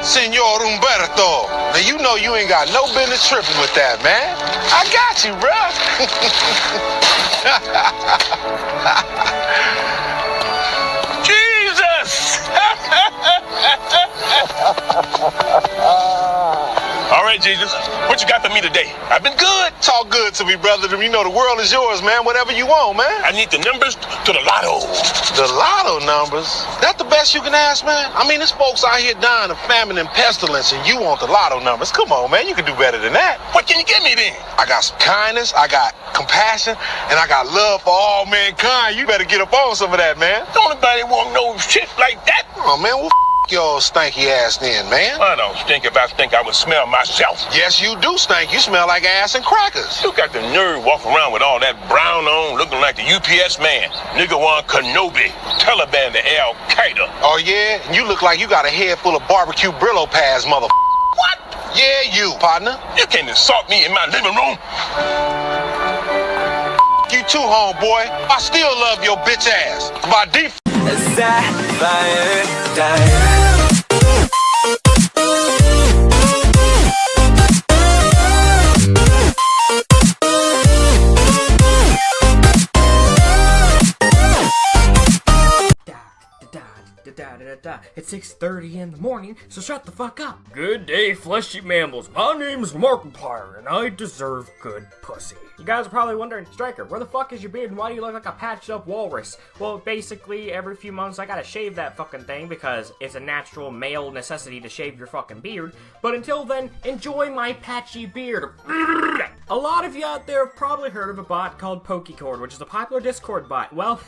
Senor Humberto. Now, you know you ain't got no business tripping with that, man. I got you, bruh. Jesus! All right, Jesus, what you got for me today? I've been good. Talk good to me, brother. You know the world is yours, man. Whatever you want, man. I need the numbers to the lotto. The lotto numbers? That the best you can ask, man? I mean, there's folks out here dying of famine and pestilence, and you want the lotto numbers. Come on, man. You can do better than that. What can you give me then? I got some kindness, I got compassion, and I got love for all mankind. You better get up on some of that, man. Don't nobody want no shit like that. Oh, man, well, your stanky ass then, man. I don't stink. If I stink, I would smell myself. Yes, you do stink. You smell like ass and crackers. You got the nerve walking around with all that brown on, looking like the UPS man. Nigga want Kenobi, Taliban to Al-Qaeda. Oh, yeah? And you look like you got a head full of barbecue Brillo pads, mother. What? Yeah, you, partner. You can't insult me in my living room. You too, homeboy. I still love your bitch ass. By default. It's 6:30 in the morning, so shut the fuck up. Good day, fleshy mammals. My name's Markiplier, and I deserve good pussy. You guys are probably wondering, Stryker, where the fuck is your beard and why do you look like a patched up walrus? Well, basically, every few months I gotta shave that fucking thing because it's a natural male necessity to shave your fucking beard. But until then, enjoy my patchy beard. A lot of you out there have probably heard of a bot called Pokeycord, which is a popular Discord bot. Well,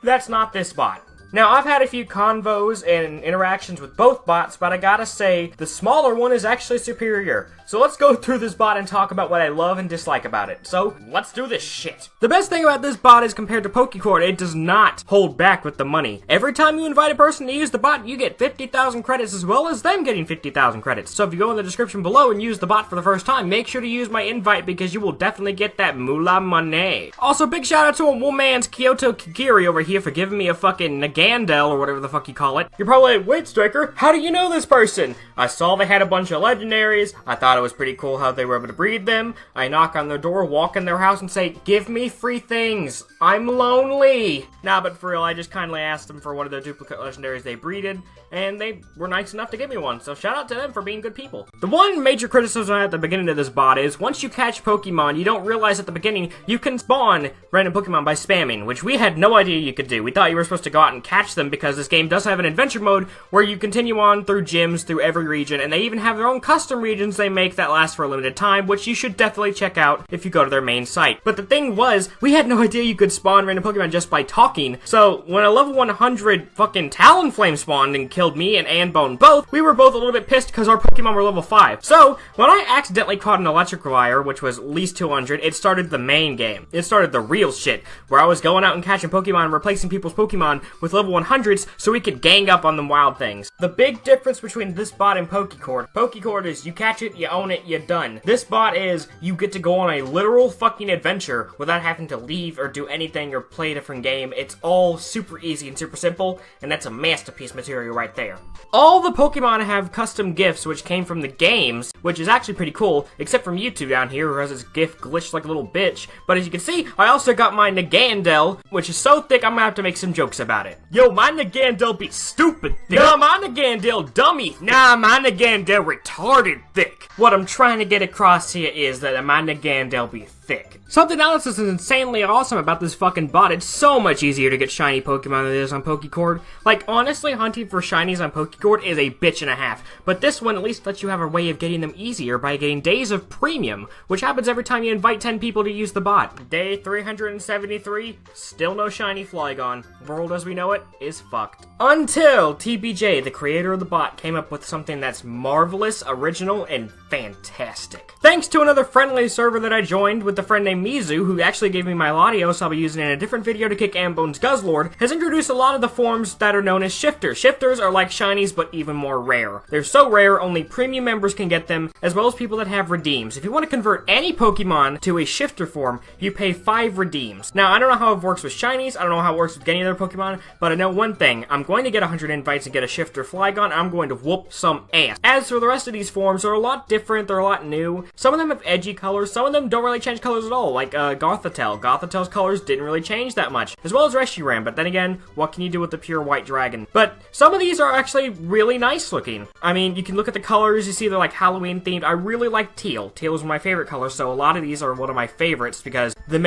that's not this bot. Now, I've had a few convos and interactions with both bots, but I gotta say, the smaller one is actually superior. So let's go through this bot and talk about what I love and dislike about it. So, let's do this shit. The best thing about this bot is compared to Pokeycord, it does not hold back with the money. Every time you invite a person to use the bot, you get 50,000 credits as well as them getting 50,000 credits. So if you go in the description below and use the bot for the first time, make sure to use my invite because you will definitely get that moolah money. Also, big shout out to a woman's Kyoto Kigiri over here for giving me a fucking Nagandel or whatever the fuck you call it. You're probably like, wait, Stryker, how do you know this person? I saw they had a bunch of legendaries. I thought it was pretty cool how they were able to breed them. I knock on their door, walk in their house, and say, give me free things. I'm lonely. Nah, but for real, I just kindly asked them for one of their duplicate legendaries they breeded, and they were nice enough to give me one, so shout out to them for being good people. The one major criticism at the beginning of this bot is, once you catch Pokemon, you don't realize at the beginning you can spawn random Pokemon by spamming, which we had no idea you could do. We thought you were supposed to go out and catch them because this game does have an adventure mode where you continue on through gyms through every region, and they even have their own custom regions they make that last for a limited time, which you should definitely check out if you go to their main site. But the thing was, we had no idea you could spawn random Pokemon just by talking, so when a level 100 fucking Talonflame spawned and killed me and Anbone both, we were both a little bit pissed because our Pokemon were level 5. So, when I accidentally caught an Electric Wire, which was at least 200, it started the main game. It started the real shit, where I was going out and catching Pokemon and replacing people's Pokemon with level 100s so we could gang up on the wild things. The big difference between this bot and Pokeycord is you catch it, you own it, you're done. This bot is you get to go on a literal fucking adventure without having to leave or do anything or play a different game. It's all super easy and super simple, and that's a masterpiece material right there. All the Pokemon have custom gifts which came from the games, which is actually pretty cool, except from YouTube down here who has his gift glitched like a little bitch. But as you can see, I also got my Nagandel, which is so thick I'm gonna have to make some jokes about it. Yo, my Nagandel be stupid thick. Nah, my Nagandel dummy. Nah, my Nagandel retarded thick. What I'm trying to get across here is that my Nagandel be thick. Something else that's insanely awesome about this fucking bot, it's so much easier to get shiny Pokemon than it is on Pokeycord. Like, honestly, hunting for shinies on Pokeycord is a bitch and a half, but this one at least lets you have a way of getting them easier by getting days of premium, which happens every time you invite 10 people to use the bot. Day 373, still no shiny Flygon. World as we know it is fucked. Until TBJ, the creator of the bot, came up with something that's marvelous, original, and fantastic. Thanks to another friendly server that I joined with a friend named Mizu, who actually gave me my Latios, so I'll be using it in a different video to kick Ambone's Guzzlord, has introduced a lot of the forms that are known as shifters. Shifters are like shinies, but even more rare. They're so rare, only premium members can get them, as well as people that have redeems. If you want to convert any Pokemon to a shifter form, you pay 5 redeems. Now, I don't know how it works with shinies, I don't know how it works with any other Pokemon, but I know one thing. I'm going to get 100 invites and get a shifter Flygon, I'm going to whoop some ass. As for the rest of these forms, they're a lot different, they're a lot new. Some of them have edgy colors, some of them don't really change colors at all, like Gothitelle. Gothitelle's colors didn't really change that much, as well as Reshiram, but then again, what can you do with the pure white dragon? But some of these are actually really nice looking. I mean, you can look at the colors, you see they're like Halloween themed. I really like teal. Teal is one of my favorite colors, so a lot of these are one of my favorites because the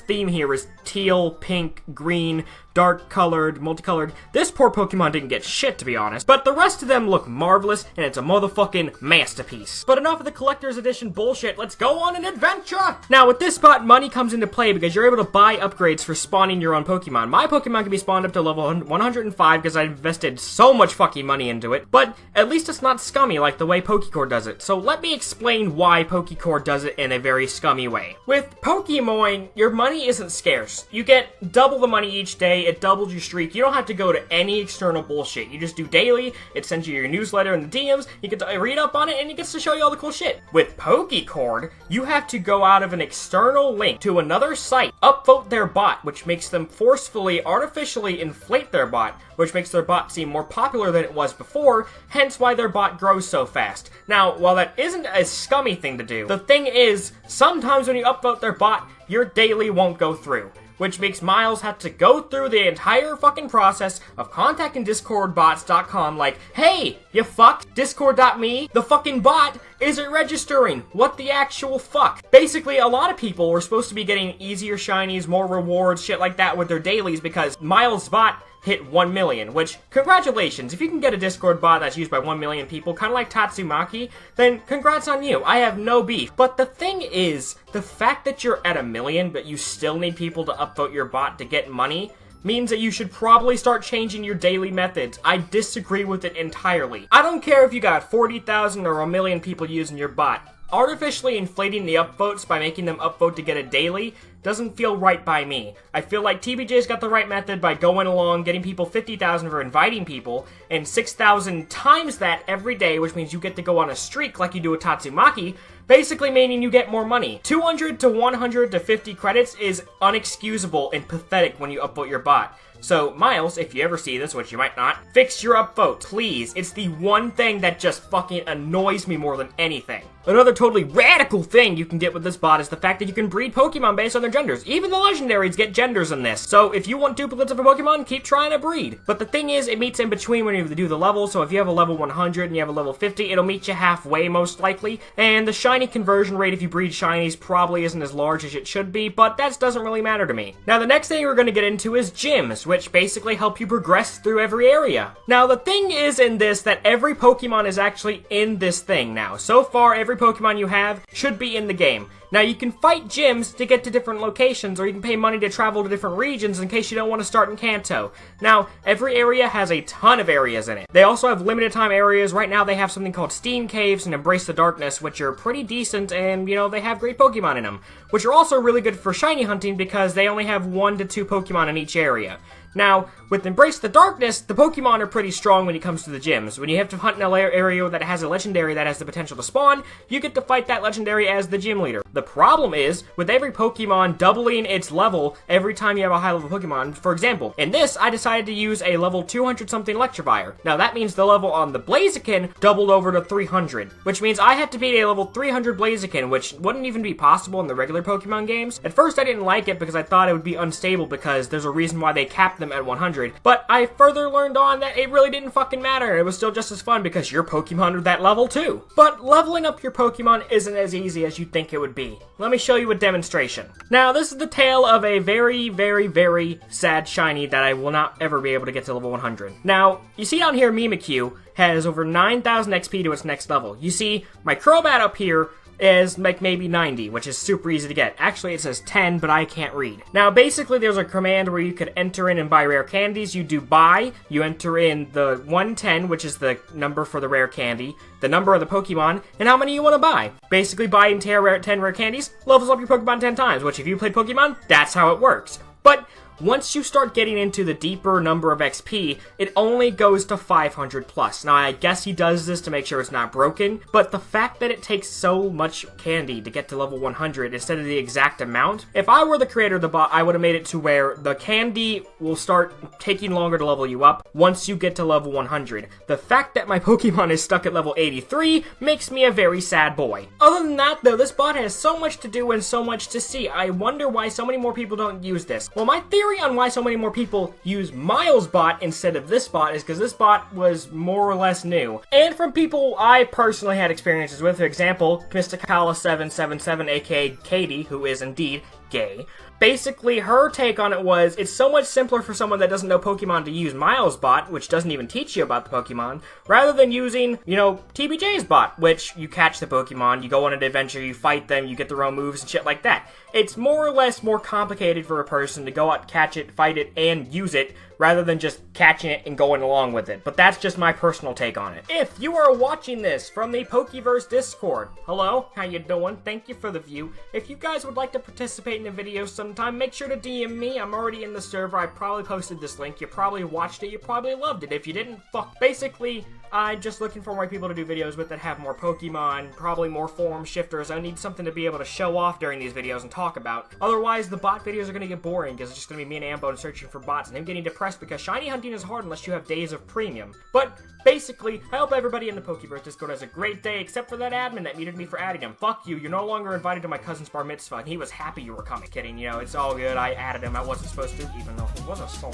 theme here is teal, pink, green, dark colored, multicolored. This poor Pokemon didn't get shit, to be honest, but the rest of them look marvelous, and it's a motherfucking masterpiece. But enough of the collector's edition bullshit, let's go on an adventure! Now, with this spot, money comes into play because you're able to buy upgrades for spawning your own Pokemon. My Pokemon can be spawned up to level 105 because I invested so much fucking money into it, but at least it's not scummy like the way Pokeycord does it. So let me explain why Pokeycord does it in a very scummy way. With Pokemon, your money isn't scarce. You get double the money each day, it doubles your streak. You don't have to go to any external bullshit. You just do daily, it sends you your newsletter and the DMs, you get to read up on it, and it gets to show you all the cool shit. With Pokeycord, you have to go out of an external link to another site, upvote their bot, which makes them forcefully, artificially inflate their bot, which makes their bot seem more popular than it was before, hence why their bot grows so fast. Now, while that isn't a scummy thing to do, the thing is, sometimes when you upvote their bot, your daily won't go through, which makes Miles have to go through the entire fucking process of contacting discordbots.com like, hey, you fuck, discord.me, the fucking bot isn't registering, what the actual fuck? Basically, a lot of people were supposed to be getting easier shinies, more rewards, shit like that with their dailies because Miles' bot hit 1 million, which, congratulations, if you can get a Discord bot that's used by 1 million people, kind of like Tatsumaki, then congrats on you, I have no beef. But the thing is, the fact that you're at 1 million, but you still need people to upvote your bot to get money, means that you should probably start changing your daily methods. I disagree with it entirely. I don't care if you got 40,000 or 1 million people using your bot. Artificially inflating the upvotes by making them upvote to get a daily doesn't feel right by me. I feel like TBJ's got the right method by going along, getting people 50,000 for inviting people, and 6,000 times that every day, which means you get to go on a streak like you do with Tatsumaki, basically meaning you get more money. 200 to 100 to 50 credits is unexcusable and pathetic when you upvote your bot. So, Miles, if you ever see this, which you might not, fix your upvote, please. It's the one thing that just fucking annoys me more than anything. Another totally radical thing you can get with this bot is the fact that you can breed Pokemon based on their genders. Even the legendaries get genders in this. So if you want duplicates of a Pokemon, keep trying to breed. But the thing is, it meets in between when you do the level. So if you have a level 100 and you have a level 50, it'll meet you halfway most likely. And the shiny conversion rate if you breed shinies probably isn't as large as it should be, but that doesn't really matter to me. Now the next thing we're going to get into is gyms, which basically help you progress through every area. Now the thing is in this that every Pokemon is actually in this thing now. So far, every Pokemon you have should be in the game. Now, you can fight gyms to get to different locations, or you can pay money to travel to different regions in case you don't want to start in Kanto. Now, every area has a ton of areas in it. They also have limited time areas. Right now, they have something called Steam Caves and Embrace the Darkness, which are pretty decent, and, you know, they have great Pokemon in them, which are also really good for shiny hunting because they only have 1 to 2 Pokemon in each area. Now, with Embrace the Darkness, the Pokemon are pretty strong when it comes to the gyms. When you have to hunt in an area that has a legendary that has the potential to spawn, you get to fight that legendary as the gym leader. The problem is, with every Pokemon doubling its level every time you have a high level Pokemon, for example, in this, I decided to use a level 200 something Electivire. Now that means the level on the Blaziken doubled over to 300, which means I had to beat a level 300 Blaziken, which wouldn't even be possible in the regular Pokemon games. At first I didn't like it because I thought it would be unstable because there's a reason why they capped them at 100, but I further learned on that it really didn't fucking matter. It was still just as fun because your Pokemon are that level too. But leveling up your Pokemon isn't as easy as you'd think it would be. Let me show you a demonstration. Now, this is the tale of a very, very, very sad shiny that I will not ever be able to get to level 100. Now, you see down here Mimikyu has over 9,000 XP to its next level. You see, my Crobat up here is like maybe 90, which is super easy to get. Actually, it says 10, but I can't read. Now, basically, there's a command where you could enter in and buy rare candies. You do buy, you enter in the 110, which is the number for the rare candy, the number of the Pokemon, and how many you want to buy. Basically, buying 10 rare candies levels up your Pokemon 10 times, which if you play Pokemon, that's how it works. But once you start getting into the deeper number of XP, it only goes to 500 plus. Now, I guess he does this to make sure it's not broken, but the fact that it takes so much candy to get to level 100 instead of the exact amount, if I were the creator of the bot, I would have made it to where the candy will start taking longer to level you up once you get to level 100. The fact that my Pokemon is stuck at level 83 makes me a very sad boy. Other than that, though, this bot has so much to do and so much to see. I wonder why so many more people don't use this. Well, my theory on why so many more people use Miles' bot instead of this bot is because this bot was more or less new. And from people I personally had experiences with, for example, Mysticala777, aka Katie, who is indeed gay. Basically, her take on it was, it's so much simpler for someone that doesn't know Pokemon to use Miles' bot, which doesn't even teach you about the Pokemon, rather than using, you know, TBJ's bot, which you catch the Pokemon, you go on an adventure, you fight them, you get their own moves and shit like that. It's more or less more complicated for a person to go out, catch it, fight it, and use it, rather than just catching it and going along with it. But that's just my personal take on it. If you are watching this from the Pokeverse Discord, hello, how you doing? Thank you for the view. If you guys would like to participate in a video sometime, make sure to DM me. I'm already in the server. I probably posted this link. You probably watched it. You probably loved it. If you didn't, fuck. Basically, I'm just looking for more people to do videos with that have more Pokemon, probably more form shifters. I need something to be able to show off during these videos and talk about. Otherwise, the bot videos are going to get boring because it's just going to be me and Ambo searching for bots and him getting depressed because shiny hunting is hard unless you have days of premium. But basically, I hope everybody in the Pokeverse Discord has a great day, except for that admin that muted me for adding him. Fuck you, you're no longer invited to my cousin's bar mitzvah, and he was happy you were coming. Kidding, you know, it's all good. I added him, I wasn't supposed to, even though he was a soul.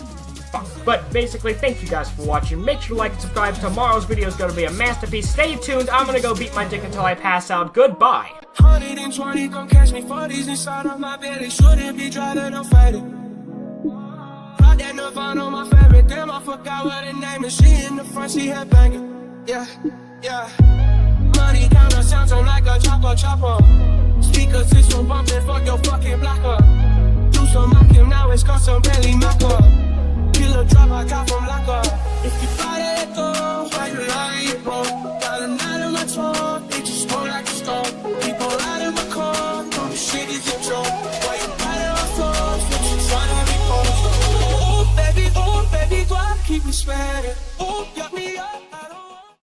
Fuck. But basically, thank you guys for watching. Make sure to like and subscribe. Tomorrow's video is going to be a masterpiece. Stay tuned. I'm going to go beat my dick until I pass out. Goodbye. 120 gon' catch me 40s inside of my belly. Shouldn't be driving, I'm fighting. Rock that Nirvana on my favorite. Damn, I forgot what her name is. She in the front, she head banging. Yeah, yeah. Money counter sounds on like a chopper. Speaker system bumping, fuck your fucking blocker. Do some mocking, now it's got some belly macker. Killer drop, I got from locker. If you buy that go, why you lying, bro? Got a knot in my tongue, they just go like a stone. People out in my car, know the shit is a joke. Why you biting my floors, what you tryna be close? Oh baby, toi, keep me sweating.